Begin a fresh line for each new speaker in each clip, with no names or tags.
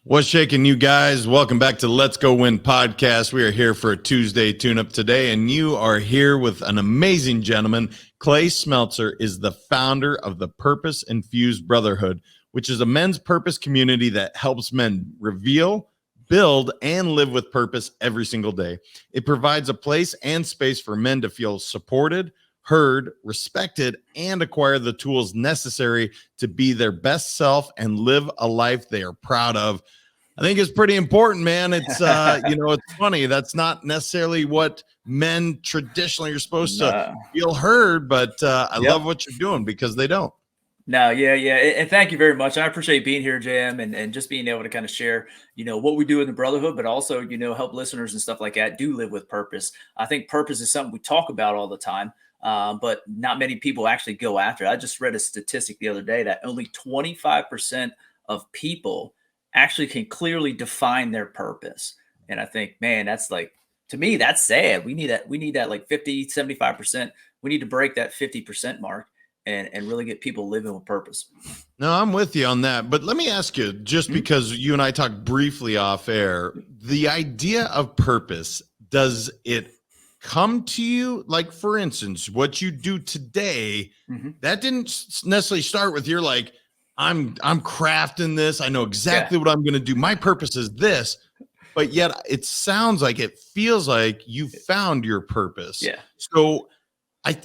What's shaking, you guys? Welcome back to Let's Go Win podcast. We are here for a Tuesday tune-up today, and you are here with an amazing gentleman. Clay Smeltzer is the founder of the Purpose Infused Brotherhood, which is a men's purpose community that helps men reveal, build, and live with purpose every single day. It provides a place and space for men to feel supported, heard, respected, and acquire the tools necessary to be their best self and live a life they are proud of. I think it's pretty important, man. It's it's funny. That's not necessarily what men traditionally are supposed to
No.
feel heard, but I
Yep.
love what you're doing because they don't.
No, yeah. And thank you very much. I appreciate being here, JM, and just being able to kind of share, what we do in the brotherhood, but also, help listeners and stuff like that do live with purpose. I think purpose is something we talk about all the time, but not many people actually go after it. I just read a statistic the other day that only 25% of people actually can clearly define their purpose. And I think, man, that's like, to me, that's sad. We need that like 50, 75%. We need to break that 50% mark and really get people living with purpose.
No, I'm with you on that. But let me ask you, just because you and I talked briefly off air, the idea of purpose, does it come to you? Like, for instance, what you do today, that didn't necessarily start with you're like, I'm crafting this. I know exactly what I'm going to do. My purpose is this. But yet it sounds like, it feels like you found your purpose.
Yeah.
So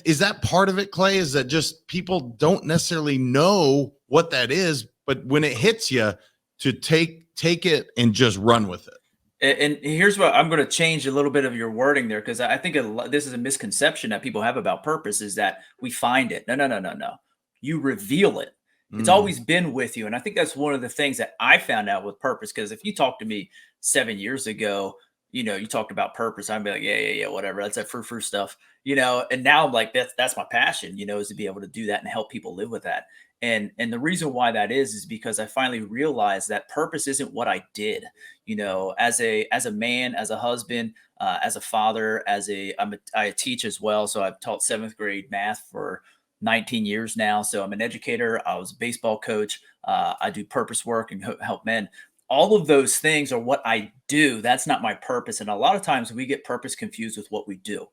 is that part of it, Clay? Is that just people don't necessarily know what that is, but when it hits you, to take it and just run with it?
And here's what I'm going to change a little bit of your wording there, because I think this is a misconception that people have about purpose, is that we find it. No. You reveal it. It's always been with you. And I think that's one of the things that I found out with purpose. Because if you talked to me 7 years ago, you talked about purpose, I'd be like, yeah, whatever. That's that frou stuff, and now I'm like, that's my passion, is to be able to do that and help people live with that. And the reason why that is because I finally realized that purpose isn't what I did, as a man, as a husband, as a father, I teach as well. So I've taught 7th grade math for 19 years now. So I'm an educator. I was a baseball coach. I do purpose work and help men. All of those things are what I do. That's not my purpose. And a lot of times we get purpose confused with what we do.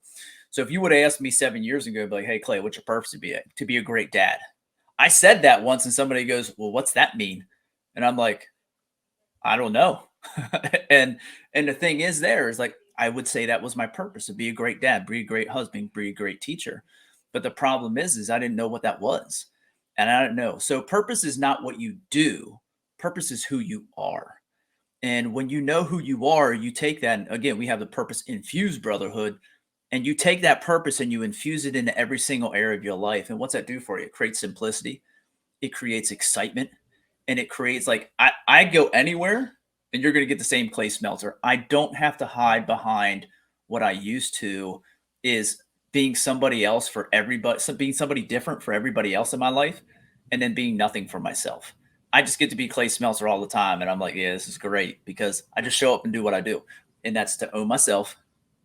So if you would have asked me 7 years ago, I'd be like, hey, Clay, what's your purpose to be? To be a great dad. I said that once and somebody goes, well, what's that mean? And I'm like, I don't know. and the thing is like, I would say that was my purpose, to be a great dad, be a great husband, be a great teacher. But the problem is I didn't know what that was. And I don't know. So purpose is not what you do. Purpose is who you are. And when you know who you are, you take that. And again, we have the Purpose Infused Brotherhood. And you take that purpose and you infuse it into every single area of your life. And what's that do for you? It creates simplicity. It creates excitement. And it creates, like, I go anywhere and you're going to get the same Clay Smeltzer. I don't have to hide behind what I used to, is being somebody else for everybody, being somebody different for everybody else in my life, and then being nothing for myself. I just get to be Clay Smeltzer all the time. And I'm like, yeah, this is great, because I just show up and do what I do. And that's to own myself,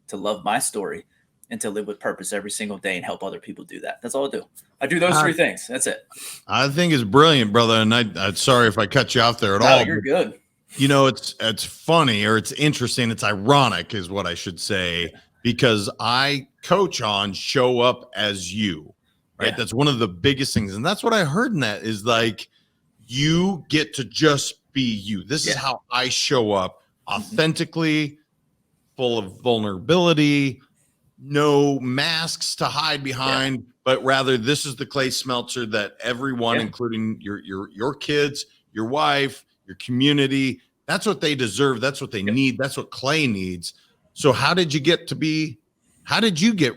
to love my story, and to live with purpose every single day and help other people do that. That's all I do. I do those 3 things. That's it.
I think it's brilliant, brother. And I'm sorry if I cut you off there at
all.
No,
you're good.
It's funny, or it's interesting. It's ironic is what I should say, because I coach on show up as you, right? Yeah. That's one of the biggest things. And that's what I heard in that, is like, you get to just be you. This is how I show up, authentically, full of vulnerability, no masks to hide behind, but rather this is the Clay Smeltzer that everyone, including your kids, your wife, your community, that's what they deserve. That's what they need. That's what Clay needs. So how did you get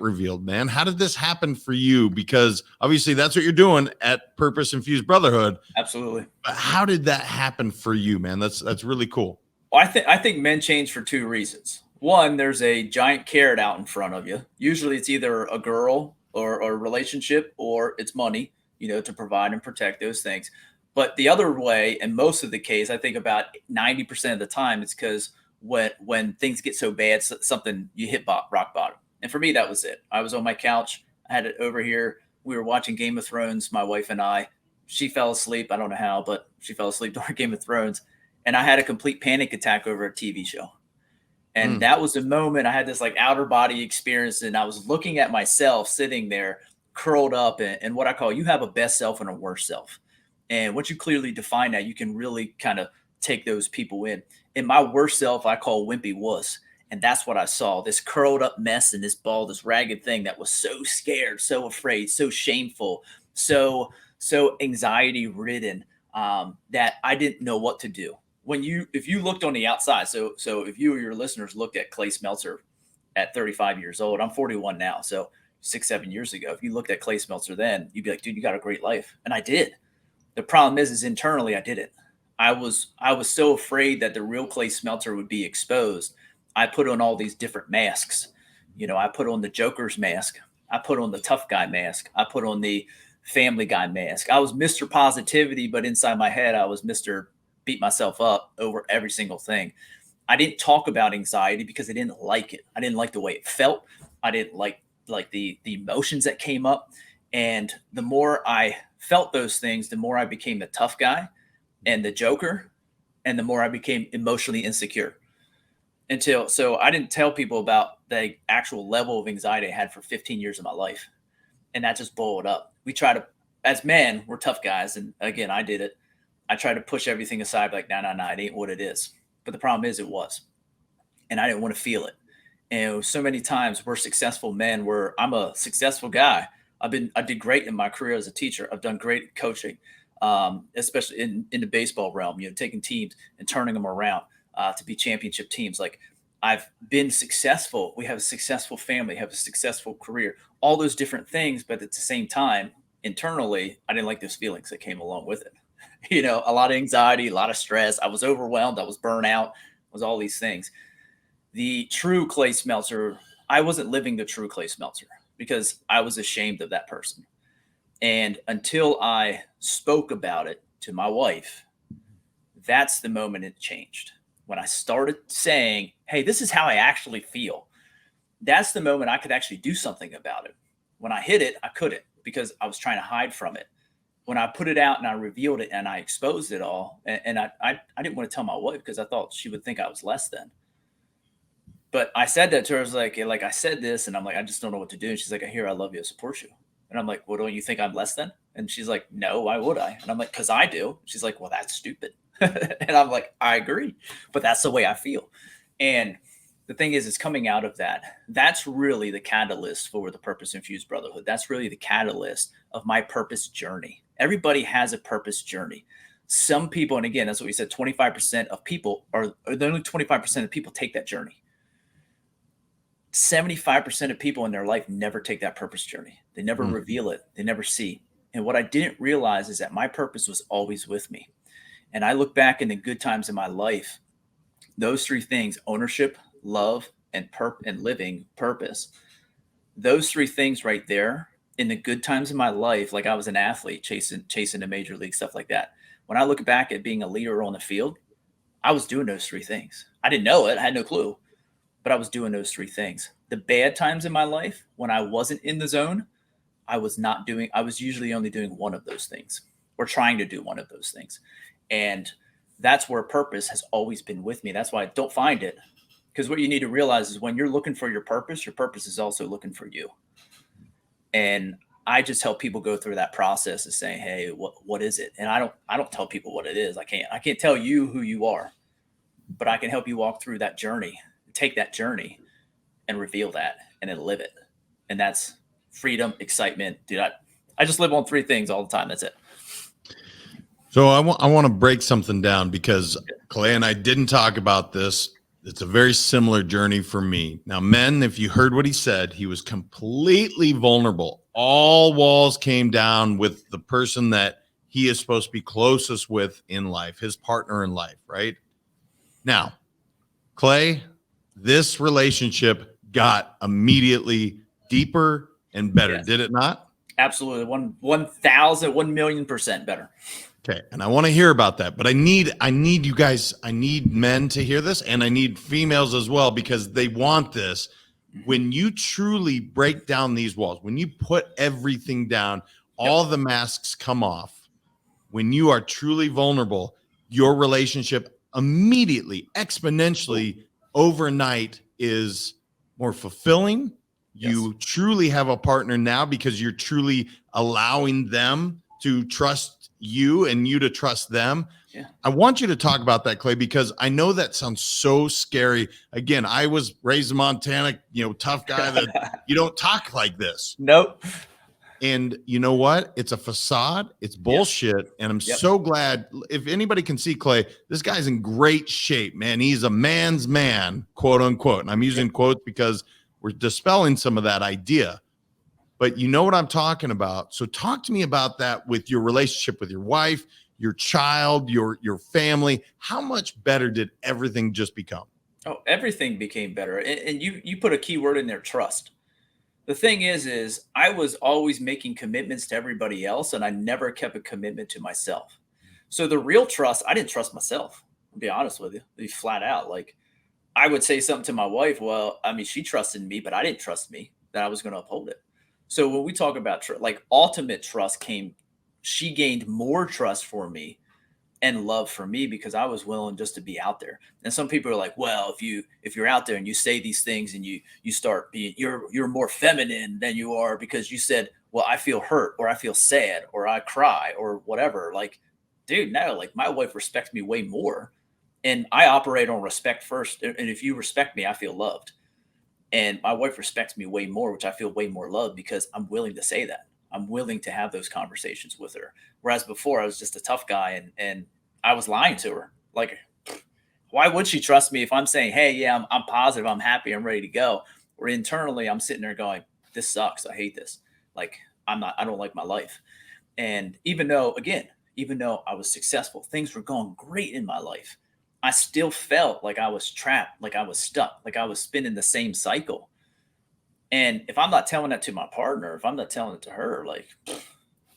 revealed, man? How did this happen for you? Because obviously that's what you're doing at Purpose Infused Brotherhood.
Absolutely.
But how did that happen for you, man? That's really cool.
Well, I think men change for 2 reasons. One, there's a giant carrot out in front of you. Usually it's either a girl or a relationship, or it's money, to provide and protect those things. But the other way, and most of the case, I think about 90% of the time, it's because when things get so bad, something, you hit rock bottom. And for me, that was it. I was on my couch. I had it over here. We were watching Game of Thrones, my wife and I. She fell asleep. I don't know how, but she fell asleep during Game of Thrones. and I had a complete panic attack over a TV show. And that was the moment I had this like outer body experience. And I was looking at myself sitting there curled up and what I call, you have a best self and a worst self. And once you clearly define that, you can really kind of take those people in. And my worst self, I call wimpy wuss. And that's what I saw, this curled up mess in this ball, this ragged thing that was so scared, so afraid, so shameful, so anxiety ridden, that I didn't know what to do. If you looked on the outside, so if you or your listeners looked at Clay Smeltzer at 35 years old, I'm 41 now, so 6-7 years ago, if you looked at Clay Smeltzer then, you'd be like, dude, you got a great life. And I did. The problem is internally I didn't. I was so afraid that the real Clay Smeltzer would be exposed. I put on all these different masks. I put on the Joker's mask. I put on the tough guy mask. I put on the family guy mask. I was Mr. Positivity, but inside my head, I was Mr. Beat myself up over every single thing. I didn't talk about anxiety because I didn't like it. I didn't like the way it felt. I didn't like the emotions that came up. And the more I felt those things, the more I became the tough guy and the Joker, and the more I became emotionally insecure. So I didn't tell people about the actual level of anxiety I had for 15 years of my life. And that just boiled up. We try to, as men, we're tough guys. And again, I did it. I tried to push everything aside, like, no, it ain't what it is. But the problem is it was. And I didn't want to feel it. And so many times we're successful men where I'm a successful guy. I did great in my career as a teacher. I've done great coaching, especially in the baseball realm, taking teams and turning them around to be championship teams. Like, I've been successful. We have a successful family, have a successful career, all those different things. But at the same time, internally, I didn't like those feelings that came along with it. A lot of anxiety, a lot of stress. I was overwhelmed. I was burnt out, was all these things. The true Clay Smeltzer, I wasn't living the true Clay Smeltzer because I was ashamed of that person. And until I spoke about it to my wife, that's the moment it changed. When I started saying, hey, this is how I actually feel, that's the moment I could actually do something about it. When I hid it, I couldn't because I was trying to hide from it. When I put it out and I revealed it and I exposed it all, and I didn't want to tell my wife because I thought she would think I was less than. But I said that to her. I was like, I said this, and I'm like, I just don't know what to do. And she's like, I love you, I support you. And I'm like, well, don't you think I'm less than? And she's like, no, why would I? And I'm like, because I do. She's like, well, that's stupid. And I'm like, I agree, but that's the way I feel. And the thing is, it's coming out of that. That's really the catalyst for the Purpose Infused Brotherhood. That's really the catalyst of my purpose journey. Everybody has a purpose journey. Some people, and again, that's what we said, 25% of people are the only 25% of people take that journey. 75% of people in their life never take that purpose journey. They never reveal it. They never see. And what I didn't realize is that my purpose was always with me. And I look back in the good times in my life, those three things, ownership, love, and living purpose, those three things right there in the good times in my life, like I was an athlete chasing the major league, stuff like that. When I look back at being a leader on the field, I was doing those three things. I didn't know it. I had no clue, but I was doing those three things. The bad times in my life, when I wasn't in the zone, I was usually only doing one of those things or trying to do one of those things. And that's where purpose has always been with me. That's why I don't find it. Because what you need to realize is when you're looking for your purpose is also looking for you. And I just help people go through that process of saying, hey, what is it? And I don't tell people what it is. I can't tell you who you are, but I can help you walk through that journey, take that journey and reveal that and then live it. And that's freedom, excitement. Dude, I just live on three things all the time. That's it.
So I want to break something down because Clay and I didn't talk about this. It's a very similar journey for me. Now, men, if you heard what he said, he was completely vulnerable. All walls came down with the person that he is supposed to be closest with in life, his partner in life, right? Now, Clay, this relationship got immediately deeper and better,
Yes.
Did it not?
Absolutely. 1,000,000% better.
Okay. And I want to hear about that, but I need you guys, I need men to hear this and I need females as well, because they want this. When you truly break down these walls, when you put everything down, all the masks come off, when you are truly vulnerable, your relationship immediately, exponentially, overnight is more fulfilling. You truly have a partner now because you're truly allowing them to trust you and you to trust them.
Yeah.
I want you to talk about that, Clay, because I know that sounds so scary. Again, I was raised in Montana, tough guy that you don't talk like this.
Nope.
And you know what? It's a facade. It's bullshit. And I'm so glad if anybody can see Clay, this guy's in great shape, man. He's a man's man, quote unquote. And I'm using quotes because we're dispelling some of that idea. But you know what I'm talking about. So talk to me about that with your relationship with your wife, your child, your family. How much better did everything just become?
Oh, everything became better. And you put a key word in there, trust. The thing is I was always making commitments to everybody else, and I never kept a commitment to myself. So the real trust, I didn't trust myself. I'll be honest with you, be flat out. Like, I would say something to my wife. Well, I mean, she trusted me, but I didn't trust me that I was going to uphold it. So when we talk about like ultimate trust she gained more trust for me and love for me because I was willing just to be out there. And some people are like, well, if you're out there and you say these things and you start being, you're more feminine than you are because you said, well, I feel hurt or I feel sad or I cry or whatever. Like, dude, no, like my wife respects me way more. And I operate on respect first. And if you respect me, I feel loved. And my wife respects me way more, which I feel way more loved because I'm willing to say that. I'm willing to have those conversations with her. Whereas before I was just a tough guy and I was lying to her. Like, why would she trust me if I'm saying, hey, yeah, I'm positive, I'm happy, I'm ready to go. Or internally I'm sitting there going, this sucks. I hate this. Like, I don't like my life. And even though I was successful, things were going great in my life, I still felt like I was trapped, like I was stuck, like I was spinning the same cycle. And if I'm not telling that to my partner, if I'm not telling it to her, like,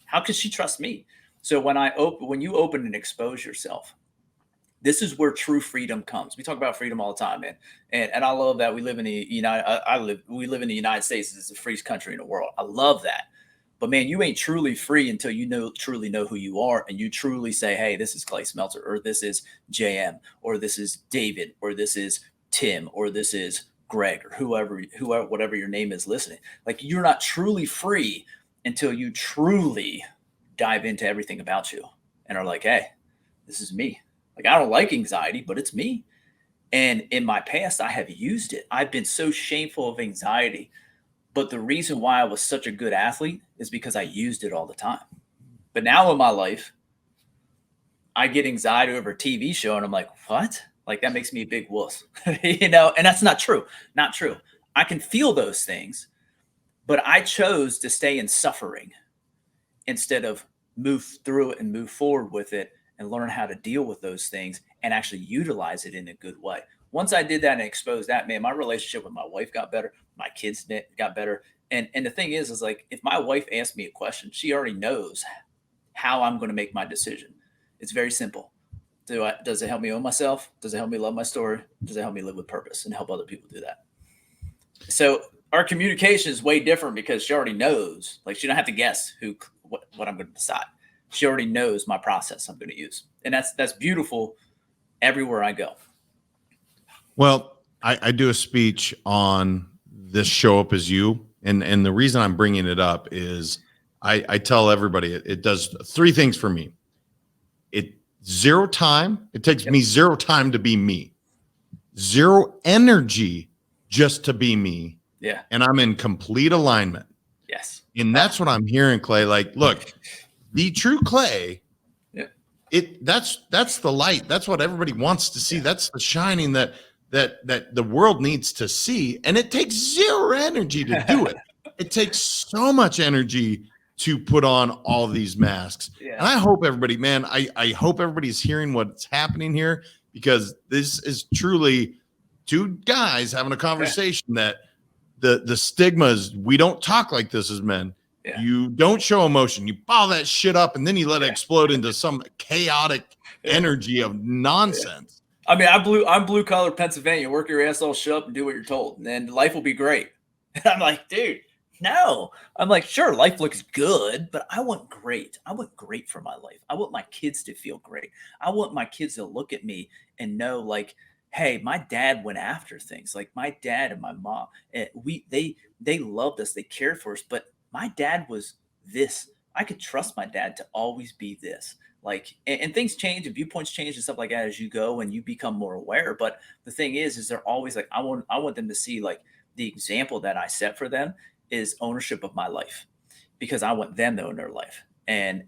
how could she trust me? So when you open and expose yourself, this is where true freedom comes. We talk about freedom all the time, man. And I love that we live in the we live in the United States. It's the freest country in the world. I love that. But man, you ain't truly free until you truly know who you are. And you truly say, hey, this is Clay Smeltzer, or this is JM, or this is David, or this is Tim, or this is Greg, or whoever, whatever your name is listening. Like, you're not truly free until you truly dive into everything about you and are like, hey, this is me. Like, I don't like anxiety, but it's me. And in my past, I have used it. I've been so shameful of anxiety. But the reason why I was such a good athlete is because I used it all the time. But now in my life, I get anxiety over a TV show and I'm like, what? Like, that makes me a big wuss, and that's not true. Not true. I can feel those things, but I chose to stay in suffering instead of move through it and move forward with it and learn how to deal with those things and actually utilize it in a good way. Once I did that and exposed that, man, my relationship with my wife got better. My kids got better. And the thing is like, if my wife asks me a question, she already knows how I'm going to make my decision. It's very simple. Does it help me own myself? Does it help me love my story? Does it help me live with purpose and help other people do that? So our communication is way different because she already knows. Like, she don't have to guess what I'm going to decide. She already knows my process I'm going to use. And that's beautiful everywhere I go.
Well, I do a speech on this show up as you. And the reason I'm bringing it up is I tell everybody it does three things for me. Zero time. It takes me zero time to be me. Zero energy just to be me.
Yeah.
And I'm in complete alignment.
Yes.
And that's what I'm hearing, Clay. Like, look, the true Clay, that's the light. That's what everybody wants to see. That's the shining that the world needs to see. And it takes zero energy to do it. It takes so much energy to put on all these masks. Yeah. And I hope everybody, man, I hope everybody's hearing what's happening here, because this is truly two guys having a conversation that the stigma is, we don't talk like this as men. Yeah. You don't show emotion. You bottle that shit up and then you let it explode into some chaotic energy of nonsense.
I mean, I'm blue collar Pennsylvania. Work your ass all shut up and do what you're told, and then life will be great. And I'm like, dude, No, I'm like, sure, life looks good, but I want great. I want great for my life. I want my kids to feel great. I want my kids to look at me and know, like, hey, my dad went after things. Like my dad and my mom, they loved us, they cared for us. But my dad was this. I could trust my dad to always be this. Like, and things change and viewpoints change and stuff like that as you go and you become more aware. But the thing is they're always like, I want them to see like the example that I set for them is ownership of my life because I want them to own their life and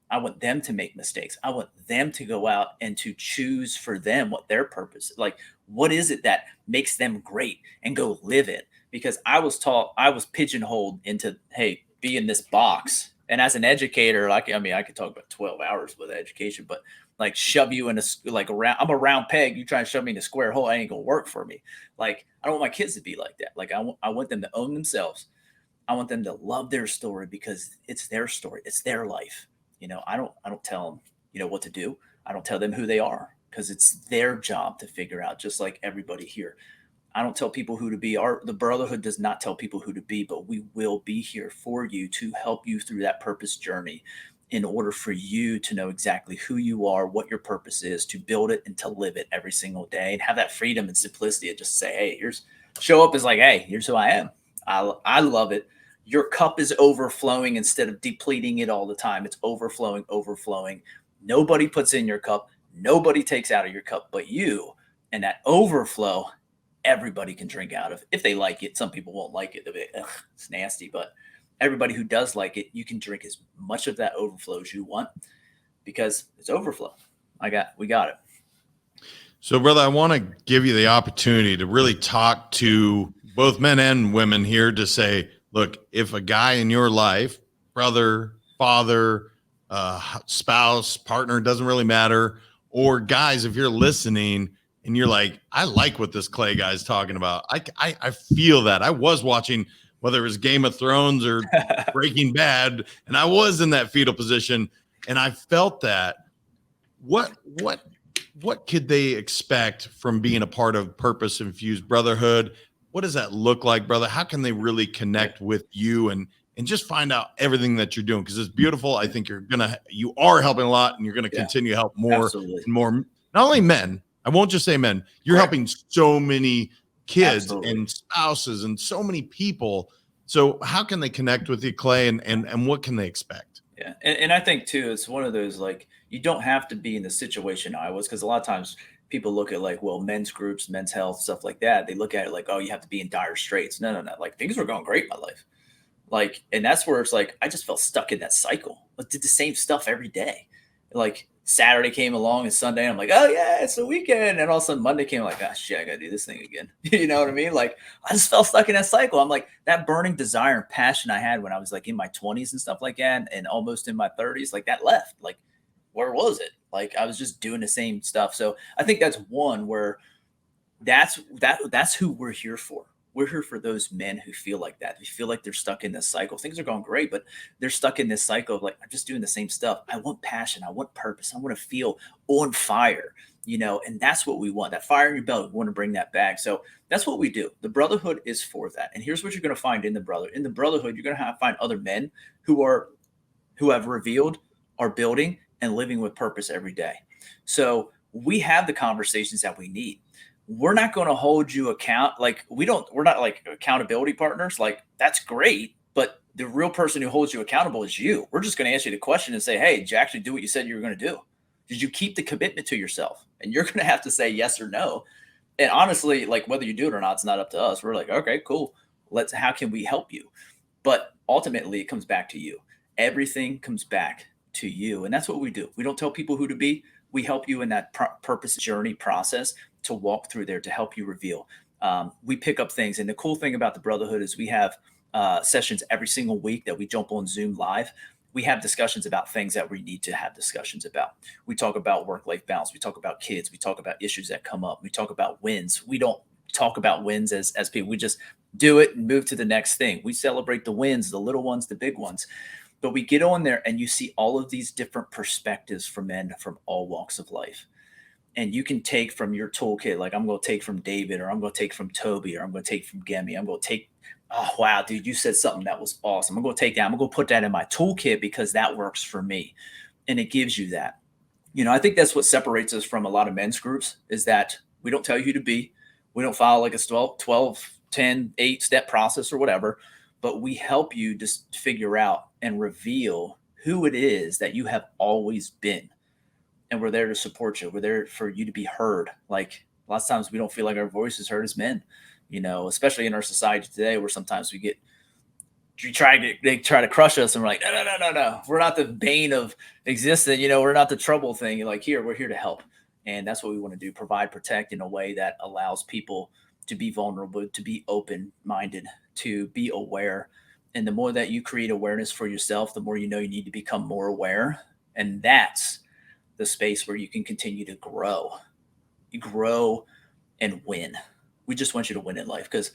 I want them to make mistakes. I want them to go out and to choose for them what their purpose is. Like what is it that makes them great and go live it? Because I was taught I was pigeonholed into hey, be in this box. And as an educator, like I mean, I could talk about 12 hours with education, but like shove you in like a round, I'm a round peg. You try and shove me in a square hole, it ain't gonna work for me. Like I don't want my kids to be like that. Like I want them to own themselves. I want them to love their story because it's their story. It's their life. I don't tell them, what to do. I don't tell them who they are because it's their job to figure out, just like everybody here. I don't tell people who to be. The brotherhood does not tell people who to be, but we will be here for you to help you through that purpose journey in order for you to know exactly who you are, what your purpose is, to build it and to live it every single day and have that freedom and simplicity of just say, hey, show up as like, hey, here's who I am. I love it. Your cup is overflowing instead of depleting it all the time. It's overflowing, overflowing. Nobody puts in your cup. Nobody takes out of your cup but you. And that overflow, everybody can drink out of if they like it. Some people won't like it. It's nasty, but everybody who does like it, you can drink as much of that overflow as you want because it's overflow. We got it.
So, brother, I want to give you the opportunity to really talk to both men and women here to say, look, if a guy in your life, brother, father, spouse, partner, doesn't really matter, or guys, if you're listening and you're like, I like what this Clay guy's talking about. I feel that. I was watching, whether it was Game of Thrones or Breaking Bad, and I was in that fetal position, and I felt that. What could they expect from being a part of Purpose Infused Brotherhood? What does that look like, brother? How can they really connect with you and just find out everything that you're doing? Because it's beautiful. I think you are helping a lot, and you're gonna continue to help more
Absolutely.
and more. Not only men, I won't just say men. You're helping so many kids and spouses and so many people. So how can they connect with you, Clay, and what can they expect?
Yeah. And I think too, it's one of those like you don't have to be in the situation I was because a lot of times people look at like, well, men's groups, men's health, stuff like that. They look at it like, oh, you have to be in dire straits. No, no, no. Like things were going great in my life. Like, and that's where it's like I just felt stuck in that cycle. I did the same stuff every day. Like Saturday came along and Sunday, I'm like, oh yeah, it's the weekend. And all of a sudden Monday came like, ah shit, I gotta do this thing again. You know what I mean? Like I just felt stuck in that cycle. I'm like that burning desire and passion I had when I was like in my 20s and stuff like that, and almost in my 30s, like that left. Like, where was it? Like I was just doing the same stuff. So I think that's one where that's who we're here for. We're here for those men who feel like that. Who feel like they're stuck in this cycle. Things are going great, but they're stuck in this cycle of like, I'm just doing the same stuff. I want passion. I want purpose. I want to feel on fire, and that's what we want. That fire in your belly. We want to bring that back. So that's what we do. The brotherhood is for that. And here's what you're going to find in the brotherhood, you're going to find other men who have revealed, are building and living with purpose every day. So we have the conversations that we need. We're not going to hold you account. Like we're not like accountability partners. Like that's great. But the real person who holds you accountable is you. We're just going to ask you the question and say, hey, did you actually do what you said you were going to do? Did you keep the commitment to yourself? And you're going to have to say yes or no. And honestly, like whether you do it or not, it's not up to us. We're like, okay, cool. How can we help you? But ultimately it comes back to you. Everything comes back to you. And that's what we do. We don't tell people who to be. We help you in that purpose journey process to walk through there to help you reveal. We pick up things. And the cool thing about the brotherhood is we have sessions every single week that we jump on Zoom live. We have discussions about things that we need to have discussions about. We talk about work-life balance. We talk about kids. We talk about issues that come up. We talk about wins. We don't talk about wins as people. We just do it and move to the next thing. We celebrate the wins, the little ones, the big ones. But we get on there and you see all of these different perspectives from men from all walks of life. And you can take from your toolkit, like I'm going to take from David, or I'm going to take from Toby, or I'm going to take from Gemi. I'm going to take, oh, wow, dude, you said something that was awesome. I'm going to take that. I'm going to put that in my toolkit because that works for me. And it gives you that. I think that's what separates us from a lot of men's groups is that we don't tell you who to be. We don't follow like a 12, 10, 8-step process or whatever, but we help you just figure out and reveal who it is that you have always been. And we're there to support you. We're there for you to be heard. Like lots of times we don't feel like our voice is heard as men, especially in our society today where sometimes they try to crush us and we're like, no. We're not the bane of existence. We're not the trouble thing. Like we're here to help. And that's what we want to do. Provide, protect in a way that allows people to be vulnerable, to be open-minded, to be aware. And the more that you create awareness for yourself, the more you need to become more aware. And that's the space where you can continue to grow and win. We just want you to win in life because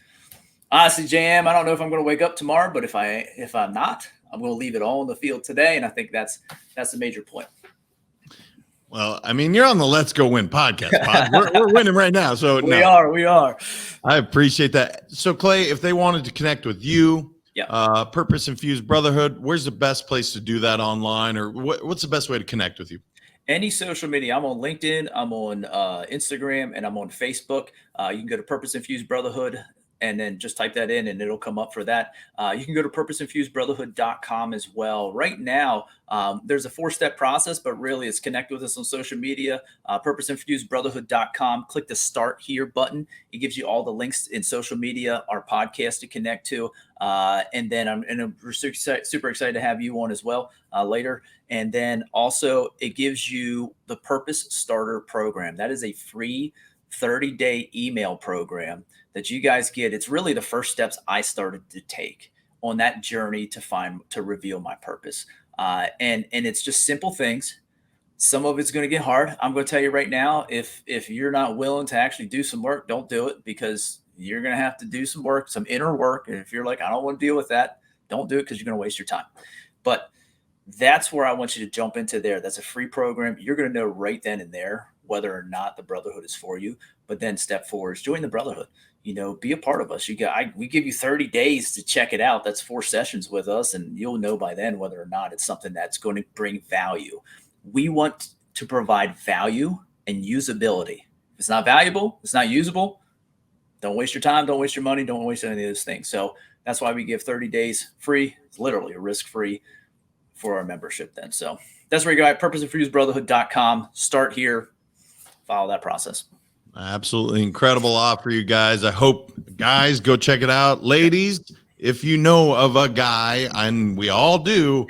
honestly, JM, I don't know if I'm going to wake up tomorrow, but if I'm not, I'm going to leave it all on the field today. And I think that's a major point.
Well, I mean, you're on the Let's Go Win podcast. We're winning right now. So
we are.
I appreciate that. So Clay, if they wanted to connect with you, Purpose Infused Brotherhood, where's the best place to do that online, or what's the best way to connect with you?
Any social media. I'm on LinkedIn, I'm on Instagram, and I'm on Facebook. You can go to Purpose Infused Brotherhood and then just type that in and it'll come up for that. You can go to purposeinfusedbrotherhood.com as well. Right now, there's a 4-step process, but really it's connect with us on social media, purposeinfusedbrotherhood.com. Click the Start Here button. It gives you all the links in social media, our podcast to connect to. And then we're super excited to have you on as well later. And then also it gives you the Purpose Starter Program. That is a free 30-day email program that you guys get. It's really the first steps I started to take on that journey to reveal my purpose. And it's just simple things. Some of it's going to get hard. I'm going to tell you right now, if you're not willing to actually do some work, don't do it, because you're going to have to do some work, some inner work. And if you're like, I don't want to deal with that, don't do it, because you're going to waste your time. But that's where I want you to jump into there. That's a free program. You're going to know right then and there whether or not the Brotherhood is for you. But then step forward is join the Brotherhood. Be a part of us. We give you 30 days to check it out. That's 4 sessions with us, and you'll know by then whether or not it's something that's going to bring value. We want to provide value and usability. If it's not valuable, it's not usable, don't waste your time, don't waste your money, don't waste any of those things. So that's why we give 30 days free. It's literally a risk-free for our membership then. So that's where you go at purposeinfusedbrotherhood.com. Start here, follow that process.
Absolutely incredible offer, you guys. I hope, guys, go check it out. Ladies, if you know of a guy, and we all do,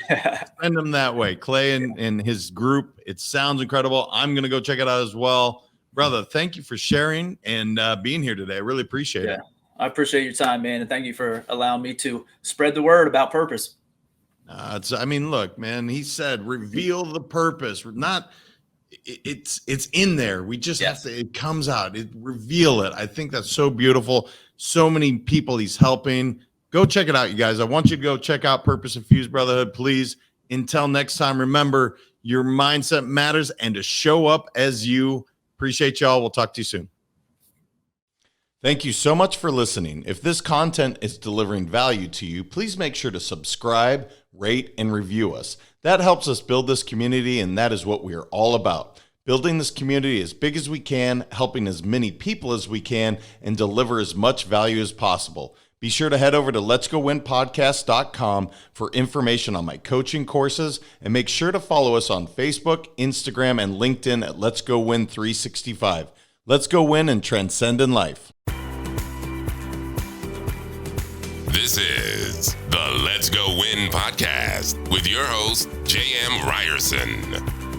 send them that way. Clay and his group, it sounds incredible. I'm going to go check it out as well. Brother, thank you for sharing and being here today. I really appreciate it.
I appreciate your time, man, and thank you for allowing me to spread the word about purpose.
Look, man, he said, reveal the purpose. It's in there. We just have to, it comes out, reveal it. I think that's so beautiful. So many people he's helping. Go check it out, you guys. I want you to go check out Purpose Infused Brotherhood, please. Until next time, remember, your mindset matters, and to show up as you. Appreciate y'all. We'll talk to you soon. Thank you so much for listening. If this content is delivering value to you, please make sure to subscribe, rate, and review us. That helps us build this community, and that is what we are all about. Building this community as big as we can, helping as many people as we can, and deliver as much value as possible. Be sure to head over to letsgowinpodcast.com for information on my coaching courses, and make sure to follow us on Facebook, Instagram, and LinkedIn at Let's Go Win 365. Let's go win and transcend in life.
This is the Let's Go Win podcast with your host, J.M. Ryerson.